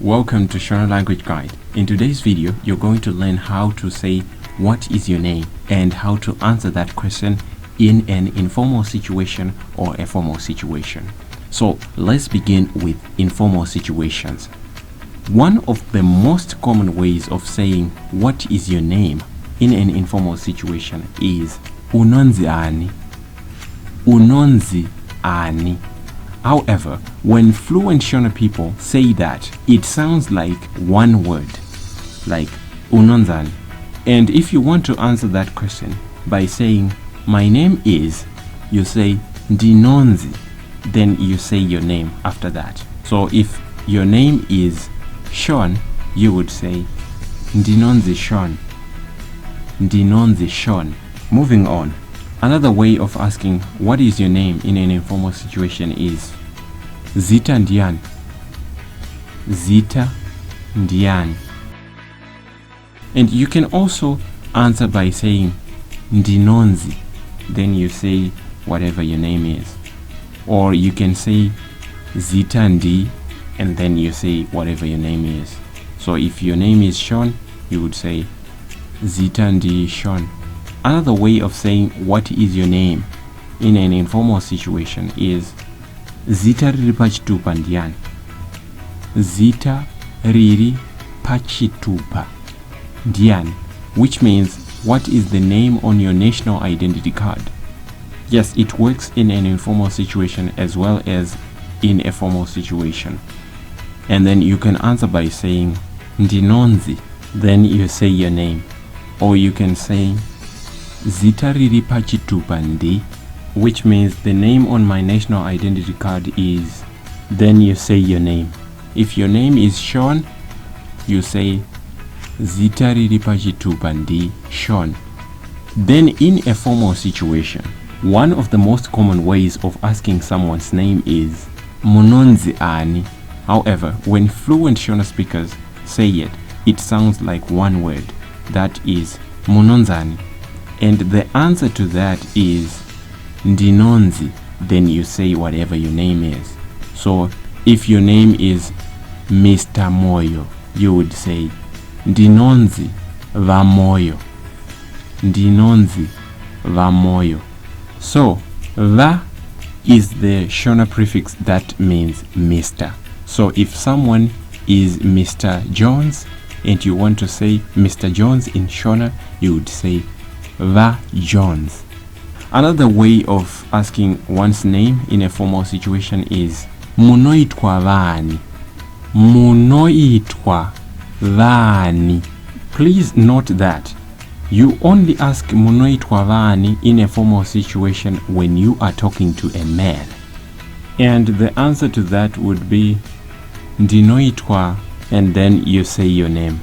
Welcome to Shona Language Guide. In today's video, you're going to learn how to say what is your name and how to answer that question in an informal situation or a formal situation. So let's begin with informal situations. One of the most common ways of saying what is your name in an informal situation is unonzi ani. Unonzi ani. However, when fluent Shona people say that, it sounds like one word, like unonzani. And if you want to answer that question by saying, my name is, you say ndinonzi, then you say your name after that. So if your name is Shon, you would say ndinonzi Shon. Ndinonzi Shon. Moving on. Another way of asking what is your name in an informal situation is zita ndiani. Zita ndiani. And you can also answer by saying ndinonzi, then you say whatever your name is. Or you can say zita ndi and then you say whatever your name is. So if your name is Shon, you would say zita ndi Shon. Another way of saying what is your name in an informal situation is zita riri pachitupa ndiani. Zita riri pachitupa ndiani, which means what is the name on your national identity card. Yes, it works in an informal situation as well as in a formal situation. And then you can answer by saying ndinonzi, then you say your name. Or you can say zita riri pachitupa ndi, which means the name on my national identity card is, then you say your name. If your name is Shon, you say zita riri pachitupa ndi Shon. Then in a formal situation, one of the most common ways of asking someone's name is munonzi ani. However, when fluent Shona speakers say it, it sounds like one word, that is munonzani. And the answer to that is ndinonzi, then you say whatever your name is. So if your name is Mr. Moyo, you would say ndinonzi va Moyo. Ndinonzi va Moyo. So va is the Shona prefix that means Mr. So if someone is Mr. Jones and you want to say Mr. Jones in Shona, you would say va Jones. Another way of asking one's name in a formal situation is munoitwa vani. Munoitwa vani. Please note that you only ask munoitwa vani in a formal situation when you are talking to a man. And the answer to that would be ndinoitwa, and then you say your name.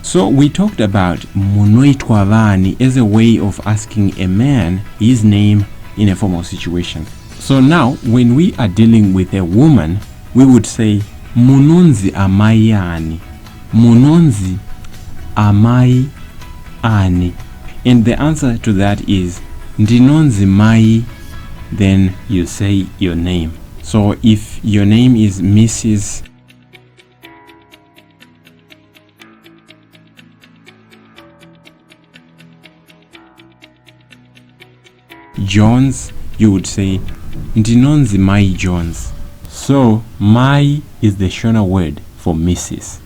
So we talked about munoitwa vani as a way of asking a man his name in a formal situation. So now when we are dealing with a woman, we would say munonzi amai ani. Munonzi amai ani. And the answer to that is ndinonzi mai, then you say your name. So if your name is Mrs. Jones, you would say ndinonzi mai Jones. So mai is the Shona word for Mrs.